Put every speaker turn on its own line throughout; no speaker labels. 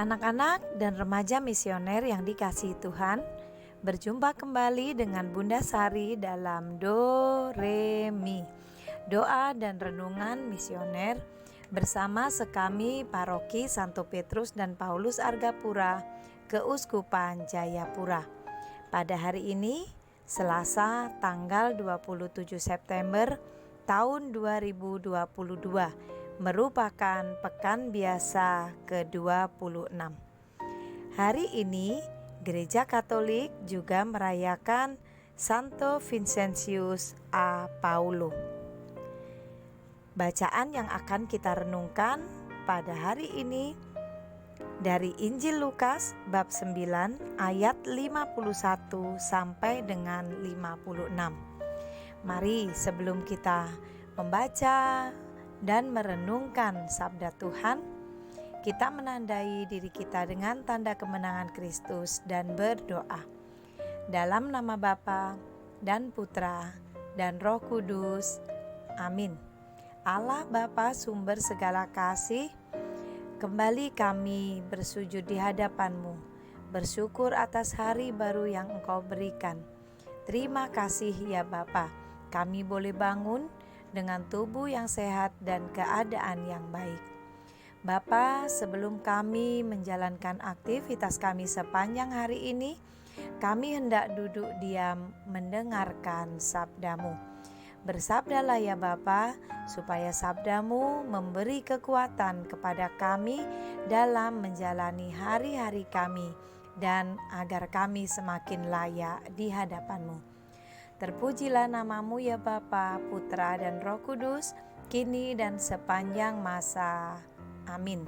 Anak-anak dan remaja misioner yang dikasihi Tuhan, berjumpa kembali dengan Bunda Sari dalam Do Re Mi, doa dan renungan misioner bersama sekami Paroki Santo Petrus dan Paulus Argapura, Keuskupan Jayapura. Pada hari ini, Selasa tanggal 27 September tahun 2022, merupakan pekan biasa ke-26. Hari ini Gereja Katolik juga merayakan Santo Vincentius a Paulo. Bacaan yang akan kita renungkan pada hari ini dari Injil Lukas bab 9 ayat 51 sampai dengan 56. Mari sebelum kita membaca dan merenungkan sabda Tuhan, kita menandai diri kita dengan tanda kemenangan Kristus dan berdoa. Dalam nama Bapa dan Putra dan Roh Kudus. Amin. Allah Bapa sumber segala kasih, kembali kami bersujud di hadapan-Mu, bersyukur atas hari baru yang Engkau berikan. Terima kasih ya Bapa, kami boleh bangun dengan tubuh yang sehat dan keadaan yang baik. Bapa, sebelum kami menjalankan aktivitas kami sepanjang hari ini, kami hendak duduk diam mendengarkan sabda-Mu. Bersabdalah ya Bapa, supaya sabda-Mu memberi kekuatan kepada kami dalam menjalani hari-hari kami, dan agar kami semakin layak di hadapan-Mu. Terpujilah nama-Mu ya Bapa, Putra dan Roh Kudus, kini dan sepanjang masa. Amin.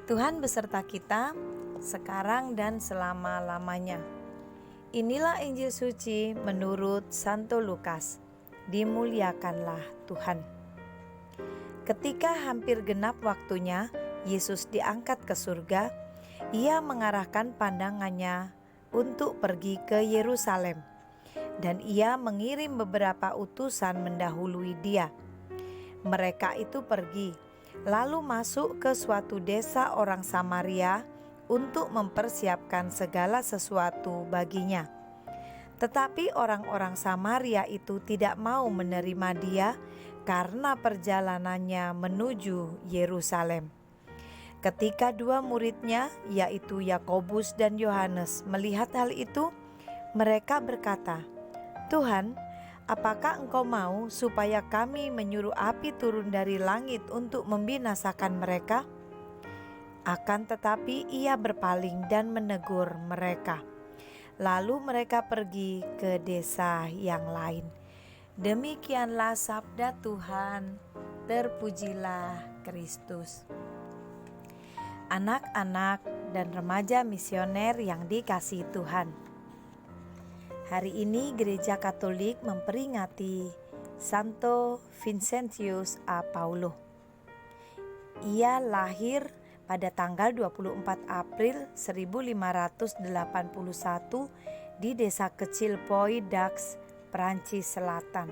Tuhan beserta kita, sekarang dan selama-lamanya. Inilah Injil suci menurut Santo Lukas. Dimuliakanlah Tuhan. Ketika hampir genap waktunya, Yesus diangkat ke surga. Ia mengarahkan pandangannya untuk pergi ke Yerusalem. Dan ia mengirim beberapa utusan mendahului dia. Mereka itu pergi, lalu masuk ke suatu desa orang Samaria untuk mempersiapkan segala sesuatu baginya. Tetapi orang-orang Samaria itu tidak mau menerima dia karena perjalanannya menuju Yerusalem. Ketika dua muridnya, yaitu Yakobus dan Yohanes, melihat hal itu, mereka berkata, "Tuhan, apakah Engkau mau supaya kami menyuruh api turun dari langit untuk membinasakan mereka?" Akan tetapi ia berpaling dan menegur mereka. Lalu mereka pergi ke desa yang lain. Demikianlah sabda Tuhan. Terpujilah Kristus. Anak-anak dan remaja misioner yang dikasihi Tuhan, hari ini Gereja Katolik memperingati Santo Vincentius a Paulo. Ia lahir pada tanggal 24 April 1581 di desa kecil Pays-d'Aix, Prancis Selatan.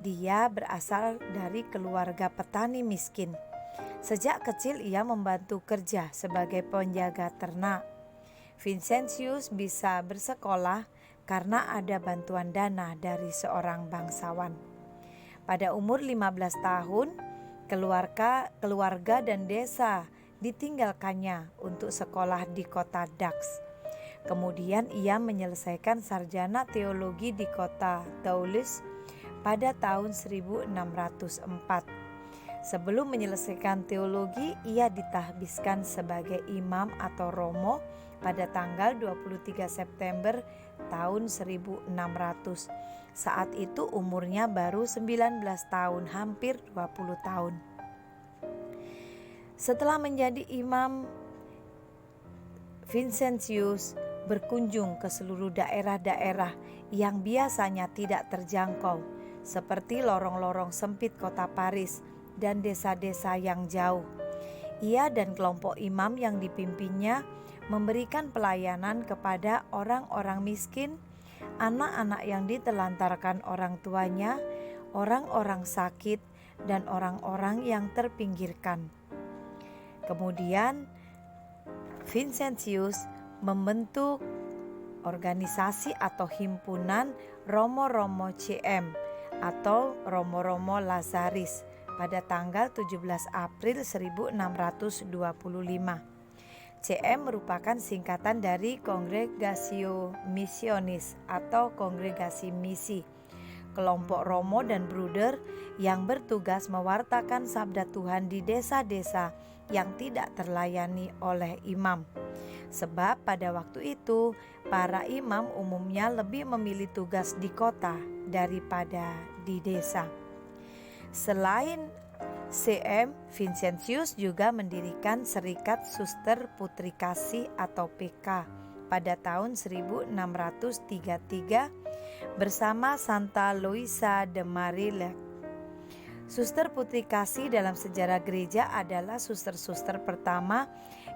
Dia berasal dari keluarga petani miskin. Sejak kecil ia membantu kerja sebagai penjaga ternak. Vincentius bisa bersekolah karena ada bantuan dana dari seorang bangsawan. Pada umur 15 tahun, keluarga dan desa ditinggalkannya untuk sekolah di kota Dax. Kemudian ia menyelesaikan sarjana teologi di kota Toulouse pada tahun 1604. Sebelum menyelesaikan teologi, ia ditahbiskan sebagai imam atau romo pada tanggal 23 September tahun 1600. Saat itu umurnya baru 19 tahun, hampir 20 tahun. Setelah menjadi imam, Vincentius berkunjung ke seluruh daerah-daerah yang biasanya tidak terjangkau, seperti lorong-lorong sempit kota Paris dan desa-desa yang jauh. Ia dan kelompok imam yang dipimpinnya memberikan pelayanan kepada orang-orang miskin, anak-anak yang ditelantarkan orang tuanya, orang-orang sakit, dan orang-orang yang terpinggirkan. Kemudian Vincentius membentuk organisasi atau himpunan Romo-Romo CM atau Romo-Romo Lazaris pada tanggal 17 April 1625. CM merupakan singkatan dari Congregatio Missionis atau Kongregasi Misi, kelompok Romo dan Bruder yang bertugas mewartakan sabda Tuhan di desa-desa yang tidak terlayani oleh imam. Sebab pada waktu itu para imam umumnya lebih memilih tugas di kota daripada di desa. Selain CM, Vincentius juga mendirikan Serikat Suster Putri Kasih atau PK pada tahun 1633 bersama Santa Luisa de Marillac. Suster Putri Kasih dalam sejarah gereja adalah suster-suster pertama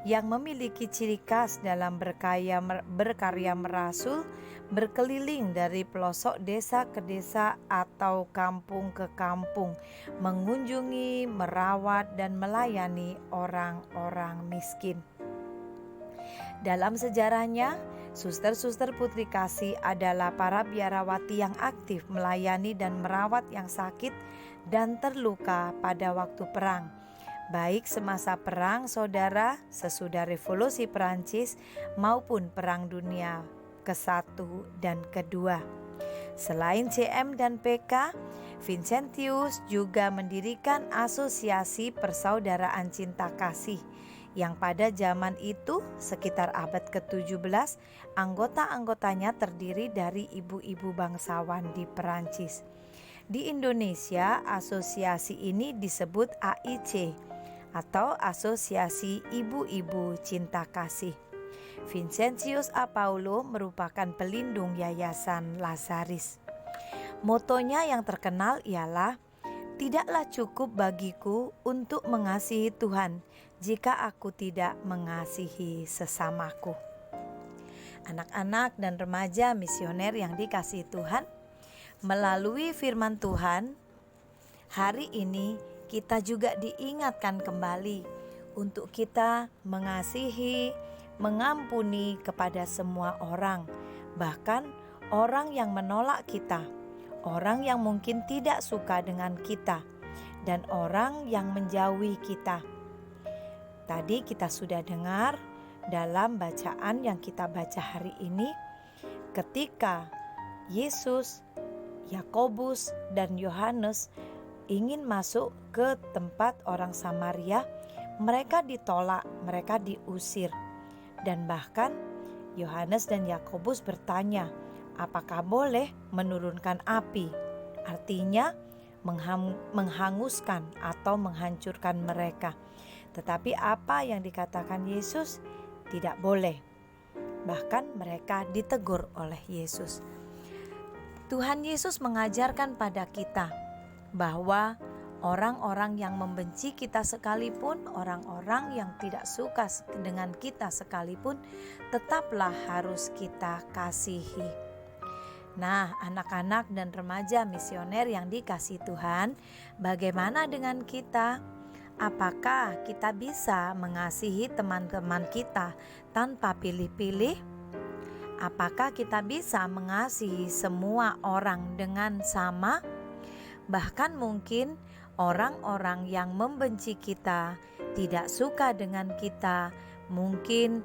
yang memiliki ciri khas dalam berkarya merasul, berkeliling dari pelosok desa ke desa atau kampung ke kampung, mengunjungi, merawat, dan melayani orang-orang miskin. Dalam sejarahnya, suster-suster Putri Kasih adalah para biarawati yang aktif melayani dan merawat yang sakit dan terluka pada waktu perang, baik semasa perang saudara sesudah revolusi Perancis maupun perang dunia ke-1 dan ke-2. Selain CM dan PK, Vincentius juga mendirikan Asosiasi Persaudaraan Cinta Kasih yang pada zaman itu sekitar abad ke-17 anggota-anggotanya terdiri dari ibu-ibu bangsawan di Perancis. Di Indonesia, asosiasi ini disebut AIC atau Asosiasi Ibu-Ibu Cinta Kasih. Vincentius A. Paulo merupakan pelindung Yayasan Lazaris. Motonya yang terkenal ialah, "Tidaklah cukup bagiku untuk mengasihi Tuhan jika aku tidak mengasihi sesamaku." Anak-anak dan remaja misioner yang dikasihi Tuhan, melalui firman Tuhan, hari ini kita juga diingatkan kembali untuk kita mengasihi, mengampuni kepada semua orang, bahkan orang yang menolak kita, orang yang mungkin tidak suka dengan kita, dan orang yang menjauhi kita. Tadi kita sudah dengar dalam bacaan yang kita baca hari ini, ketika Yesus, Yakobus, dan Yohanes ingin masuk ke tempat orang Samaria, mereka ditolak, mereka diusir. Dan bahkan Yohanes dan Yakobus bertanya, apakah boleh menurunkan api? Artinya menghanguskan atau menghancurkan mereka. Tetapi apa yang dikatakan Yesus? Tidak boleh. Bahkan mereka ditegur oleh Yesus. Tuhan Yesus mengajarkan pada kita bahwa orang-orang yang membenci kita sekalipun, orang-orang yang tidak suka dengan kita sekalipun, tetaplah harus kita kasihi. Nah, anak-anak dan remaja misioner yang dikasihi Tuhan, bagaimana dengan kita? Apakah kita bisa mengasihi teman-teman kita tanpa pilih-pilih? Apakah kita bisa mengasihi semua orang dengan sama? Bahkan mungkin orang-orang yang membenci kita, tidak suka dengan kita, mungkin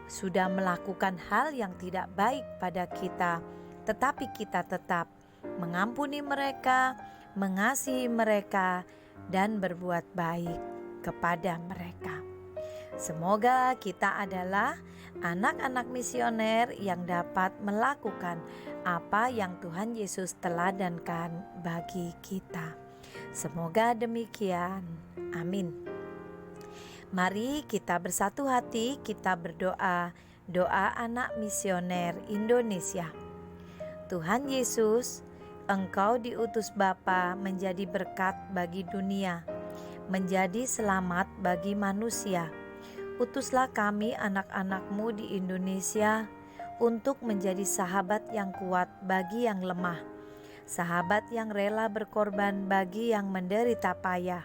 sudah melakukan hal yang tidak baik pada kita, tetapi kita tetap mengampuni mereka, mengasihi mereka, dan berbuat baik kepada mereka. Semoga kita adalah anak-anak misioner yang dapat melakukan apa yang Tuhan Yesus teladankan bagi kita. Semoga demikian. Amin. Mari kita bersatu hati, kita berdoa, doa anak misioner Indonesia. Tuhan Yesus, Engkau diutus Bapa menjadi berkat bagi dunia, menjadi selamat bagi manusia. Utuslah kami anak-anak-Mu di Indonesia untuk menjadi sahabat yang kuat bagi yang lemah, sahabat yang rela berkorban bagi yang menderita payah,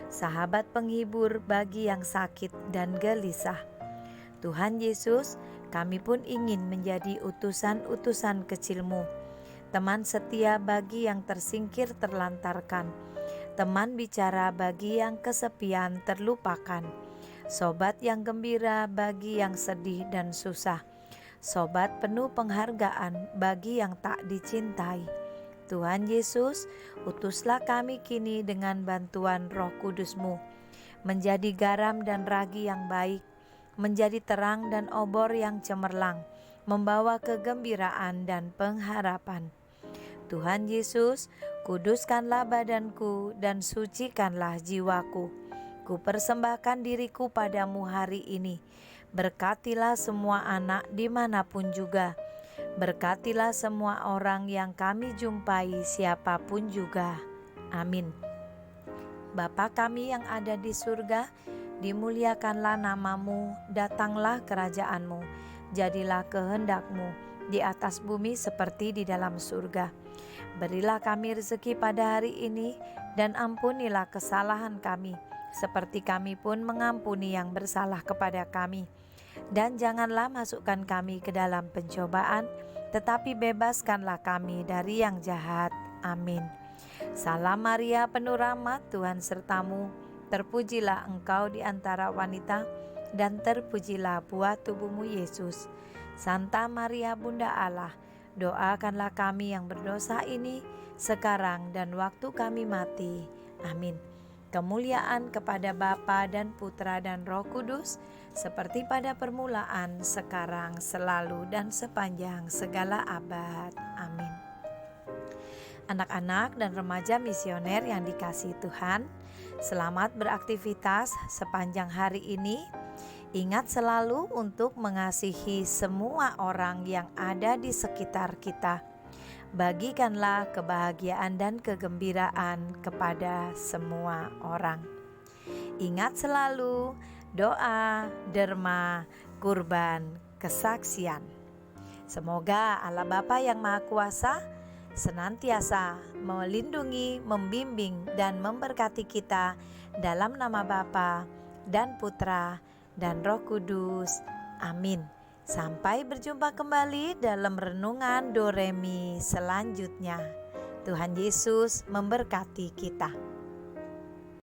sahabat penghibur bagi yang sakit dan gelisah. Tuhan Yesus, kami pun ingin menjadi utusan-utusan kecil-Mu, teman setia bagi yang tersingkir terlantarkan, teman bicara bagi yang kesepian terlupakan, sobat yang gembira bagi yang sedih dan susah, sobat penuh penghargaan bagi yang tak dicintai. Tuhan Yesus, utuslah kami kini dengan bantuan Roh Kudus-Mu, menjadi garam dan ragi yang baik, menjadi terang dan obor yang cemerlang, membawa kegembiraan dan pengharapan. Tuhan Yesus, kuduskanlah badanku dan sucikanlah jiwaku. Ku persembahkan diriku padamu hari ini. Berkatilah semua anak dimanapun juga. Berkatilah semua orang yang kami jumpai siapapun juga. Amin. Bapa kami yang ada di surga, dimuliakanlah namamu, datanglah kerajaanmu, jadilah kehendak-Mu di atas bumi seperti di dalam surga. Berilah kami rezeki pada hari ini, dan ampunilah kesalahan kami, seperti kami pun mengampuni yang bersalah kepada kami. Dan janganlah masukkan kami ke dalam pencobaan, tetapi bebaskanlah kami dari yang jahat. Amin. Salam Maria, penuh rahmat, Tuhan sertamu. Terpujilah engkau di antara wanita, dan terpujilah buah tubuhmu Yesus. Santa Maria Bunda Allah, doakanlah kami yang berdosa ini, sekarang dan waktu kami mati. Amin. Kemuliaan kepada Bapa dan Putra dan Roh Kudus, seperti pada permulaan, sekarang, selalu, dan sepanjang segala abad. Amin. Anak-anak dan remaja misioner yang dikasihi Tuhan, selamat beraktivitas sepanjang hari ini. Ingat selalu untuk mengasihi semua orang yang ada di sekitar kita. Bagikanlah kebahagiaan dan kegembiraan kepada semua orang. Ingat selalu doa, derma, kurban, kesaksian. Semoga Allah Bapa yang Maha Kuasa senantiasa melindungi, membimbing, dan memberkati kita dalam nama Bapa dan Putra dan Roh Kudus. Amin. Sampai berjumpa kembali dalam renungan Doremi selanjutnya. Tuhan Yesus memberkati kita.